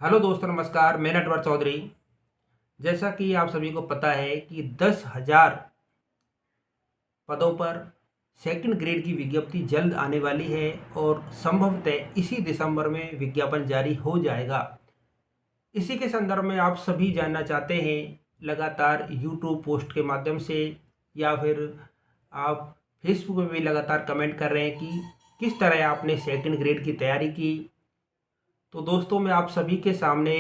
Hello दोस्तों, नमस्कार। मैं नटवर चौधरी। जैसा कि आप सभी को पता है कि 10,000 पदों पर सेकंड ग्रेड की विज्ञप्ति जल्द आने वाली है और संभवतः इसी दिसंबर में विज्ञापन जारी हो जाएगा। इसी के संदर्भ में आप सभी जानना चाहते हैं, लगातार यूट्यूब पोस्ट के माध्यम से या फिर आप फेसबुक में भी लगातार कमेंट कर रहे हैं कि किस तरह आपने सेकंड ग्रेड की तैयारी की। तो दोस्तों, मैं आप सभी के सामने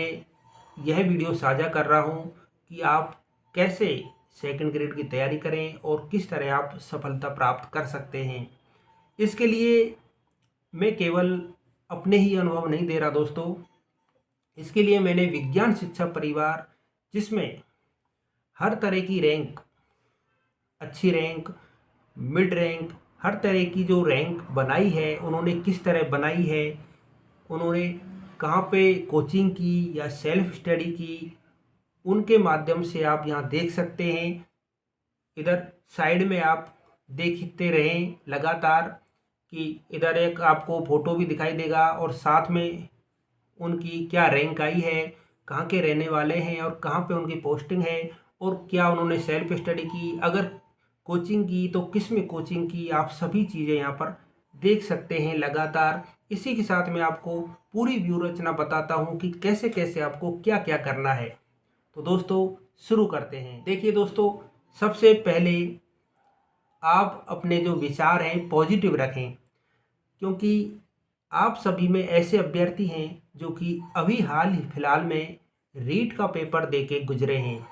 यह वीडियो साझा कर रहा हूं कि आप कैसे सेकंड ग्रेड की तैयारी करें और किस तरह आप सफलता प्राप्त कर सकते हैं। इसके लिए मैं केवल अपने ही अनुभव नहीं दे रहा दोस्तों। इसके लिए मैंने विज्ञान शिक्षा परिवार, जिसमें हर तरह की रैंक, अच्छी रैंक, मिड रैंक, हर तरह की जो रैंक बनाई है, उन्होंने किस तरह बनाई है, उन्होंने कहाँ पे कोचिंग की या सेल्फ स्टडी की, उनके माध्यम से आप यहाँ देख सकते हैं। इधर साइड में आप देखते रहें लगातार कि इधर एक आपको फ़ोटो भी दिखाई देगा और साथ में उनकी क्या रैंक आई है, कहाँ के रहने वाले हैं और कहाँ पे उनकी पोस्टिंग है और क्या उन्होंने सेल्फ स्टडी की, अगर कोचिंग की तो किस में कोचिंग की, आप सभी चीज़ें यहाँ पर देख सकते हैं लगातार। इसी के साथ मैं आपको पूरी व्यू रचना बताता हूँ कि कैसे कैसे आपको क्या क्या करना है। तो दोस्तों, शुरू करते हैं। देखिए दोस्तों, सबसे पहले आप अपने जो विचार हैं पॉजिटिव रखें, क्योंकि आप सभी में ऐसे अभ्यर्थी हैं जो कि अभी हाल ही फिलहाल में रीट का पेपर दे के गुजरे हैं।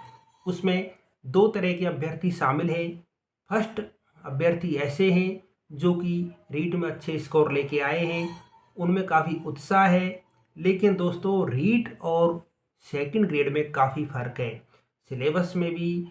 उसमें दो तरह के अभ्यर्थी शामिल हैं। फर्स्ट अभ्यर्थी ऐसे हैं जो कि रीट में अच्छे स्कोर लेके आए हैं, उनमें काफ़ी उत्साह है। लेकिन दोस्तों, रीट और सेकंड ग्रेड में काफ़ी फ़र्क है। सिलेबस में भी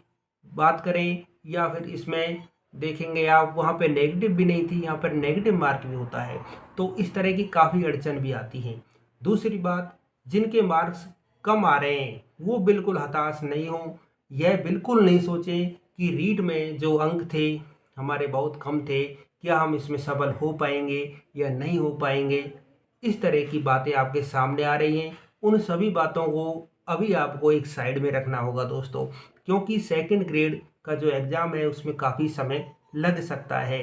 बात करें या फिर इसमें देखेंगे आप, वहाँ पे नेगेटिव भी नहीं थी, यहाँ पर नेगेटिव मार्क भी होता है। तो इस तरह की काफ़ी अड़चन भी आती हैं। दूसरी बात, जिनके मार्क्स कम आ रहे हैं वो बिल्कुल हताश नहीं हों। यह बिल्कुल नहीं सोचें कि रीड में जो अंक थे हमारे बहुत कम थे, क्या हम इसमें सफल हो पाएंगे या नहीं हो पाएंगे। इस तरह की बातें आपके सामने आ रही हैं। उन सभी बातों को अभी आपको एक साइड में रखना होगा दोस्तों, क्योंकि सेकंड ग्रेड का जो एग्ज़ाम है उसमें काफ़ी समय लग सकता है।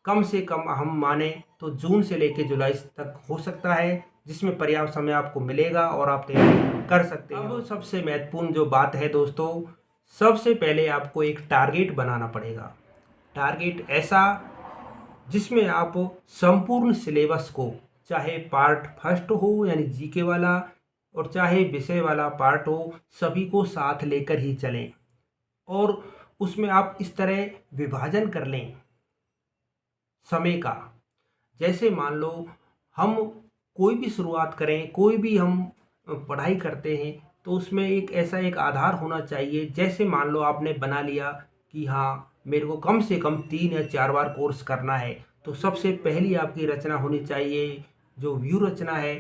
कम से कम हम माने तो जून से लेकर जुलाई तक हो सकता है, जिसमें पर्याप्त समय आपको मिलेगा और आप तैयारी कर सकते हैं। अब सबसे महत्वपूर्ण जो बात है दोस्तों, सबसे पहले आपको एक टारगेट बनाना पड़ेगा। टारगेट ऐसा जिसमें आप संपूर्ण सिलेबस को, चाहे पार्ट फर्स्ट हो यानी जीके वाला और चाहे विषय वाला पार्ट हो, सभी को साथ लेकर ही चलें। और उसमें आप इस तरह विभाजन कर लें समय का। जैसे मान लो हम कोई भी शुरुआत करें, कोई भी हम पढ़ाई करते हैं, तो उसमें एक ऐसा एक आधार होना चाहिए। जैसे मान लो आपने बना लिया कि हाँ, मेरे को कम से कम 3 या 4 बार कोर्स करना है, तो सबसे पहली आपकी रचना होनी चाहिए, जो व्यू रचना है,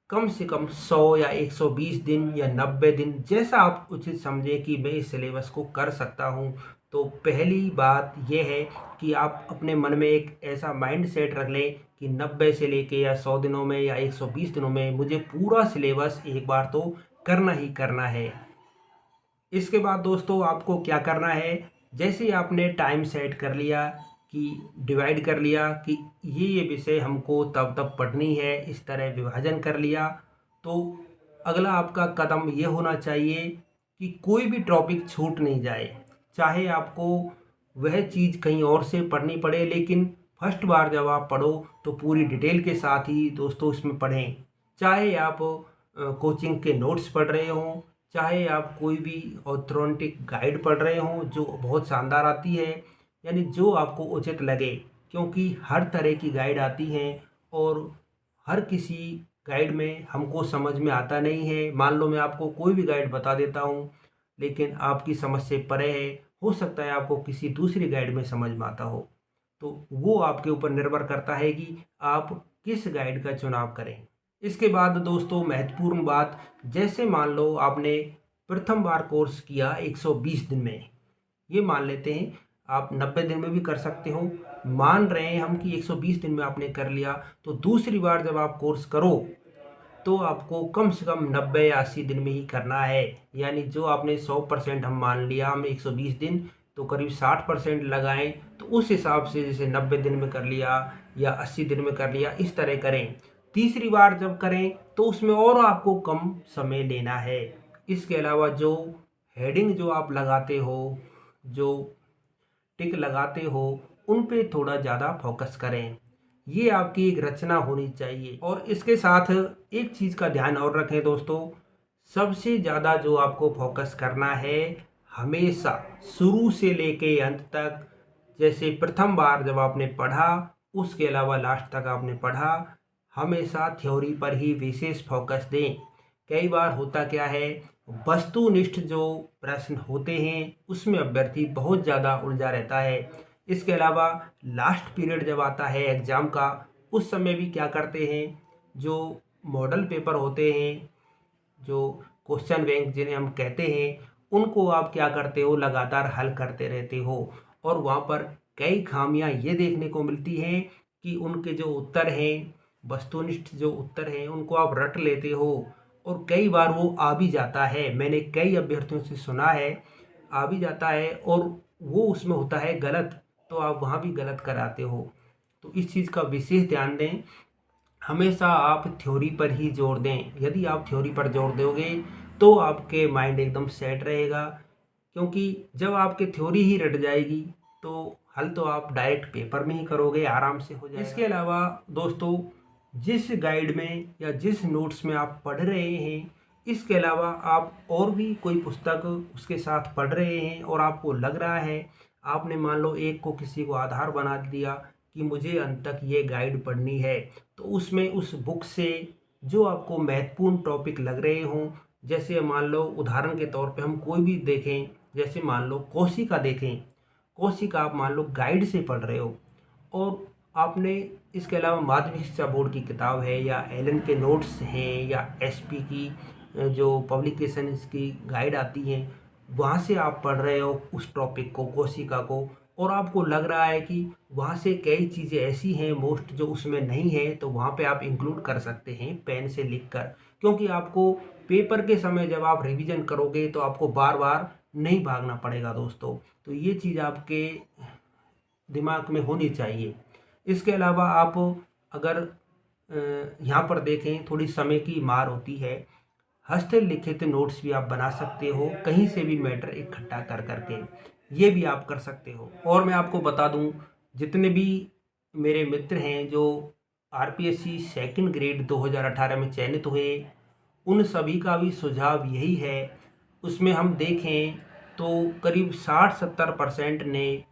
कम से कम 100 या 120 दिन या 90 दिन, जैसा आप उचित समझें कि मैं इस सिलेबस को कर सकता हूँ। तो पहली बात यह है कि आप अपने मन में एक ऐसा माइंड सेट रख लें कि 90 से लेके या 100 दिनों में या 120 दिनों में मुझे पूरा सिलेबस एक बार तो करना ही करना है। इसके बाद दोस्तों, आपको क्या करना है, जैसे ही आपने टाइम सेट कर लिया कि डिवाइड कर लिया कि ये विषय हमको तब तब पढ़नी है, इस तरह विभाजन कर लिया, तो अगला आपका कदम ये होना चाहिए कि कोई भी टॉपिक छूट नहीं जाए। चाहे आपको वह चीज़ कहीं और से पढ़नी पड़े, लेकिन फर्स्ट बार जब आप पढ़ो तो पूरी डिटेल के साथ ही दोस्तों इसमें पढ़ें। चाहे आप कोचिंग के नोट्स पढ़ रहे हों, चाहे आप कोई भी ऑथेंटिक गाइड पढ़ रहे हों जो बहुत शानदार आती है, यानी जो आपको उचित लगे, क्योंकि हर तरह की गाइड आती हैं और हर किसी गाइड में हमको समझ में आता नहीं है। मान लो मैं आपको कोई भी गाइड बता देता हूँ, लेकिन आपकी समझ से परे है, हो सकता है आपको किसी दूसरी गाइड में समझ में आता हो। तो वो आपके ऊपर निर्भर करता है कि आप किस गाइड का चुनाव करें। इसके बाद दोस्तों, महत्वपूर्ण बात, जैसे मान लो आपने प्रथम बार कोर्स किया 120 दिन में, ये मान लेते हैं, आप 90 दिन में भी कर सकते हो, मान रहे हैं हम कि 120 दिन में आपने कर लिया, तो दूसरी बार जब आप कोर्स करो तो आपको कम से कम 90 या 80 दिन में ही करना है। यानी जो आपने 100% हम मान लिया हम 120 दिन, तो करीब 60% लगाएं। तो उस हिसाब से जैसे 90 दिन में कर लिया या 80 दिन में कर लिया, इस तरह करें। तीसरी बार जब करें तो उसमें और आपको कम समय लेना है। इसके अलावा जो हेडिंग जो आप लगाते हो, जो टिक लगाते हो, उन पे थोड़ा ज़्यादा फोकस करें। ये आपकी एक रचना होनी चाहिए। और इसके साथ एक चीज़ का ध्यान और रखें दोस्तों, सबसे ज़्यादा जो आपको फोकस करना है, हमेशा शुरू से लेके अंत तक, जैसे प्रथम बार जब आपने पढ़ा उसके अलावा लास्ट तक आपने पढ़ा, हमेशा थ्योरी पर ही विशेष फोकस दें। कई बार होता क्या है, वस्तुनिष्ठ जो प्रश्न होते हैं उसमें अभ्यर्थी बहुत ज़्यादा उलझा रहता है। इसके अलावा लास्ट पीरियड जब आता है एग्ज़ाम का, उस समय भी क्या करते हैं, जो मॉडल पेपर होते हैं, जो क्वेश्चन बैंक जिन्हें हम कहते हैं, उनको आप क्या करते हो, लगातार हल करते रहते हो। और वहाँ पर कई खामियां ये देखने को मिलती हैं कि उनके जो उत्तर हैं, वस्तुनिष्ठ जो उत्तर हैं, उनको आप रट लेते हो और कई बार वो आ भी जाता है। मैंने कई अभ्यर्थियों से सुना है, आ भी जाता है और वो उसमें होता है गलत, तो आप वहाँ भी गलत कराते हो। तो इस चीज़ का विशेष ध्यान दें। हमेशा आप थ्योरी पर ही जोर दें। यदि आप थ्योरी पर जोर दोगे तो आपके माइंड एकदम सेट रहेगा, क्योंकि जब आपके थ्योरी ही रट जाएगी तो हल तो आप डायरेक्ट पेपर में ही करोगे, आराम से हो जाएगा। इसके अलावा दोस्तों, जिस गाइड में या जिस नोट्स में आप पढ़ रहे हैं, इसके अलावा आप और भी कोई पुस्तक उसके साथ पढ़ रहे हैं और आपको लग रहा है, आपने मान लो एक को किसी को आधार बना दिया कि मुझे अंत तक ये गाइड पढ़नी है, तो उसमें उस बुक से जो आपको महत्वपूर्ण टॉपिक लग रहे हों, जैसे मान लो उदाहरण के तौर पे हम कोई भी देखें, जैसे मान लो कोशिका देखें, कोशिका आप मान लो गाइड से पढ़ रहे हो और आपने इसके अलावा माध्यमिक शिक्षा बोर्ड की किताब है या एलन के नोट्स हैं या एसपी की जो पब्लिकेशन की गाइड आती हैं, वहाँ से आप पढ़ रहे हो उस टॉपिक को, कोशिका को, और आपको लग रहा है कि वहाँ से कई चीज़ें ऐसी हैं मोस्ट जो उसमें नहीं है, तो वहाँ पे आप इंक्लूड कर सकते हैं पेन से लिखकर। क्योंकि आपको पेपर के समय जब आप रिवीजन करोगे तो आपको बार बार नहीं भागना पड़ेगा दोस्तों। तो ये चीज़ आपके दिमाग में होनी चाहिए। इसके अलावा आप अगर यहाँ पर देखें, थोड़ी समय की मार होती है, हस्तलिखित नोट्स भी आप बना सकते हो, कहीं से भी मैटर इकट्ठा कर करके, ये भी आप कर सकते हो। और मैं आपको बता दूं, जितने भी मेरे मित्र हैं जो आरपीएससी सेकंड ग्रेड 2018 में चयनित हुए, उन सभी का भी सुझाव यही है। उसमें हम देखें तो करीब 60-70% ने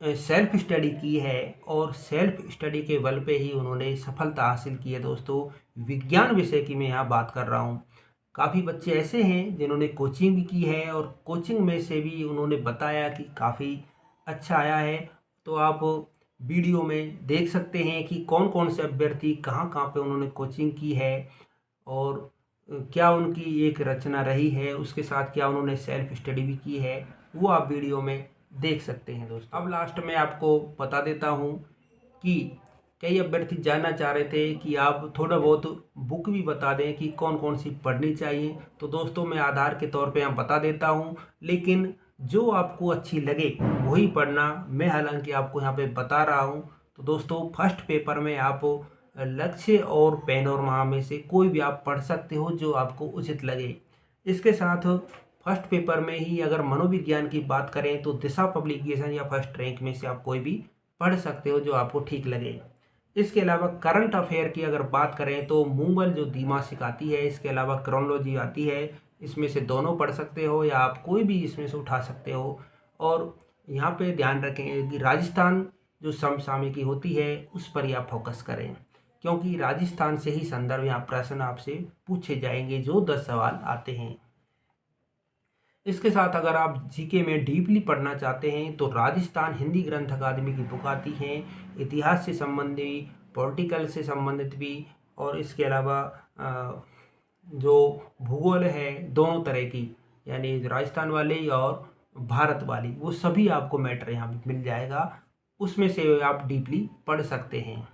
सेल्फ स्टडी की है और सेल्फ स्टडी के बल पे ही उन्होंने सफलता हासिल की है दोस्तों। विज्ञान विषय की मैं यहाँ बात कर रहा हूँ। काफ़ी बच्चे ऐसे हैं जिन्होंने कोचिंग भी की है और कोचिंग में से भी उन्होंने बताया कि काफ़ी अच्छा आया है। तो आप वीडियो में देख सकते हैं कि कौन कौन से अभ्यर्थी कहाँ कहाँ पे उन्होंने कोचिंग की है और क्या उनकी एक रचना रही है, उसके साथ क्या उन्होंने सेल्फ स्टडी भी की है, वो आप वीडियो में देख सकते हैं दोस्तों। अब लास्ट में आपको बता देता हूँ कि कई अभ्यर्थी जानना चाह रहे थे कि आप थोड़ा बहुत बुक भी बता दें कि कौन कौन सी पढ़नी चाहिए। तो दोस्तों मैं आधार के तौर पे यहाँ बता देता हूँ, लेकिन जो आपको अच्छी लगे वही पढ़ना। मैं हालांकि आपको यहाँ पे बता रहा हूँ। तो दोस्तों फर्स्ट पेपर में आप लक्ष्य और पैनोरमा में से कोई भी आप पढ़ सकते हो जो आपको उचित लगे। इसके साथ फर्स्ट पेपर में ही अगर मनोविज्ञान की बात करें तो दिशा पब्लिकेशन या फर्स्ट रैंक में से आप कोई भी पढ़ सकते हो जो आपको ठीक लगे। इसके अलावा करंट अफेयर की अगर बात करें तो मूंगल जो द्विमासिक आती है, इसके अलावा क्रोनोलॉजी आती है, इसमें से दोनों पढ़ सकते हो या आप कोई भी इसमें से उठा सकते हो। और यहाँ पे ध्यान रखें कि राजस्थान जो समसामयिकी होती है उस पर ही आप फोकस करें, क्योंकि राजस्थान से ही संदर्भ या प्रश्न आपसे पूछे जाएंगे जो 10 सवाल आते हैं। इसके साथ अगर आप जीके में डीपली पढ़ना चाहते हैं तो राजस्थान हिंदी ग्रंथ अकादमी की बुक आती है, इतिहास से संबंधित, पॉलिटिकल से संबंधित भी, और इसके अलावा जो भूगोल है दोनों तरह की, यानी राजस्थान वाली और भारत वाली, वो सभी आपको मैटर यहाँ पे मिल जाएगा, उसमें से आप डीपली पढ़ सकते हैं।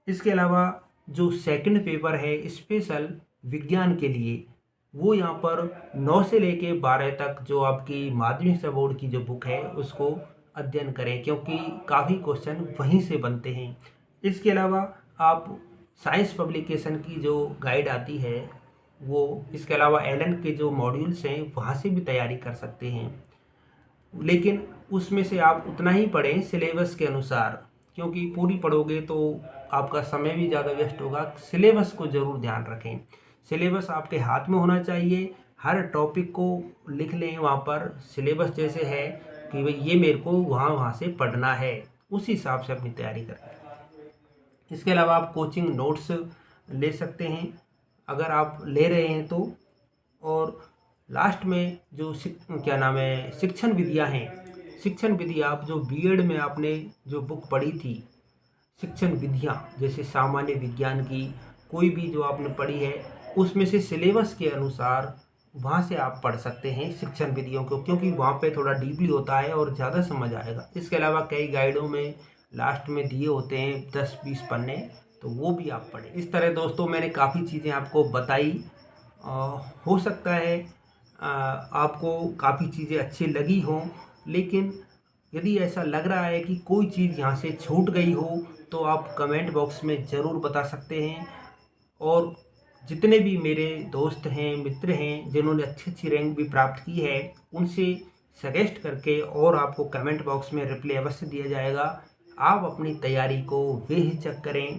इसके अलावा जो सेकंड पेपर है स्पेशल विज्ञान के लिए, वो यहाँ पर 9 से लेके 12 तक जो आपकी माध्यमिक से बोर्ड की जो बुक है उसको अध्ययन करें, क्योंकि काफ़ी क्वेश्चन वहीं से बनते हैं। इसके अलावा आप साइंस पब्लिकेशन की जो गाइड आती है वो, इसके अलावा एलन के जो मॉड्यूल्स हैं वहाँ से भी तैयारी कर सकते हैं, लेकिन उसमें से आप उतना ही पढ़ें सिलेबस के अनुसार, क्योंकि पूरी पढ़ोगे तो आपका समय भी ज़्यादा वेस्ट होगा। सिलेबस को ज़रूर ध्यान रखें, सिलेबस आपके हाथ में होना चाहिए। हर टॉपिक को लिख लें वहाँ पर, सिलेबस जैसे है कि भाई ये मेरे को वहाँ से पढ़ना है, उस हिसाब से अपनी तैयारी करें। इसके अलावा आप कोचिंग नोट्स ले सकते हैं अगर आप ले रहे हैं तो। और लास्ट में जो शिक्षण विधियाँ हैं, शिक्षण विधि आप जो बीएड में आपने जो बुक पढ़ी थी, शिक्षण विधियाँ जैसे सामान्य विज्ञान की कोई भी जो आपने पढ़ी है, उसमें से सिलेबस के अनुसार वहाँ से आप पढ़ सकते हैं शिक्षण विधियों को, क्योंकि वहाँ पे थोड़ा डीपली होता है और ज़्यादा समझ आएगा। इसके अलावा कई गाइडों में लास्ट में दिए होते हैं 10-20 पन्ने, तो वो भी आप पढ़ें। इस तरह दोस्तों मैंने काफ़ी चीज़ें आपको बताई। हो सकता है आपको काफ़ी चीज़ें अच्छी लगी हों, लेकिन यदि ऐसा लग रहा है कि कोई चीज़ यहाँ से छूट गई हो तो आप कमेंट बॉक्स में ज़रूर बता सकते हैं। और जितने भी मेरे दोस्त हैं, मित्र हैं, जिन्होंने अच्छी रैंक भी प्राप्त की है, उनसे सजेस्ट करके और आपको कमेंट बॉक्स में रिप्लाई अवश्य दिया जाएगा। आप अपनी तैयारी को बेहिचक करें,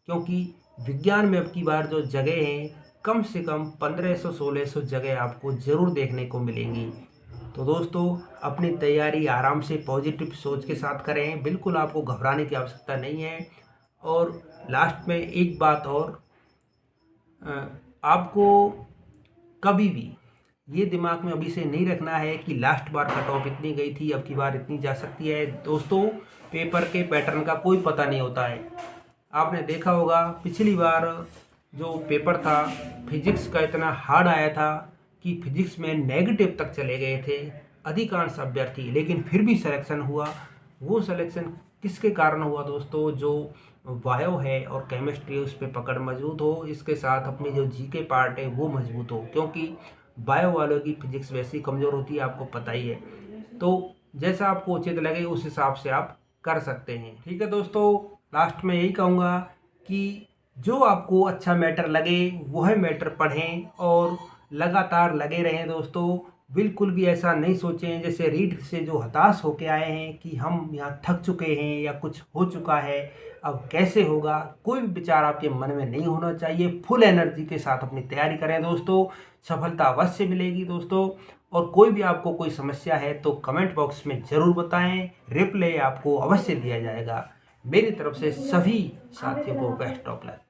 क्योंकि विज्ञान में अब की बार जो जगह हैं कम से कम 1500-1600 जगह आपको ज़रूर देखने को मिलेंगी। तो दोस्तों अपनी तैयारी आराम से पॉजिटिव सोच के साथ करें, बिल्कुल आपको घबराने की आवश्यकता नहीं है। और लास्ट में एक बात और, आपको कभी भी ये दिमाग में अभी से नहीं रखना है कि लास्ट बार कट ऑफ इतनी गई थी, अब की बार इतनी जा सकती है। दोस्तों पेपर के पैटर्न का कोई पता नहीं होता है। आपने देखा होगा पिछली बार जो पेपर था फिजिक्स का इतना हार्ड आया था कि फिजिक्स में नेगेटिव तक चले गए थे अधिकांश अभ्यर्थी, लेकिन फिर भी सिलेक्शन हुआ। वो सिलेक्शन किसके कारण हुआ दोस्तों? जो बायो है और केमिस्ट्री उस पर पकड़ मजबूत हो, इसके साथ अपनी जो जीके पार्ट है वो मजबूत हो, क्योंकि बायो वालों की फिजिक्स वैसी कमज़ोर होती है, आपको पता ही है। तो जैसा आपको उचित लगे उस हिसाब से आप कर सकते हैं। ठीक है दोस्तों, लास्ट में यही कहूँगा कि जो आपको अच्छा मैटर लगे वह मैटर पढ़ें और लगातार लगे रहें दोस्तों। बिल्कुल भी ऐसा नहीं सोचें जैसे रीट से जो हताश होके आए हैं कि हम यहाँ थक चुके हैं या कुछ हो चुका है, अब कैसे होगा। कोई भी विचार आपके मन में नहीं होना चाहिए। फुल एनर्जी के साथ अपनी तैयारी करें दोस्तों, सफलता अवश्य मिलेगी दोस्तों। और कोई भी आपको कोई समस्या है तो कमेंट बॉक्स में ज़रूर बताएं, रिप्लाई आपको अवश्य दिया जाएगा। मेरी तरफ से सभी साथियों को बेस्ट ऑफ लक।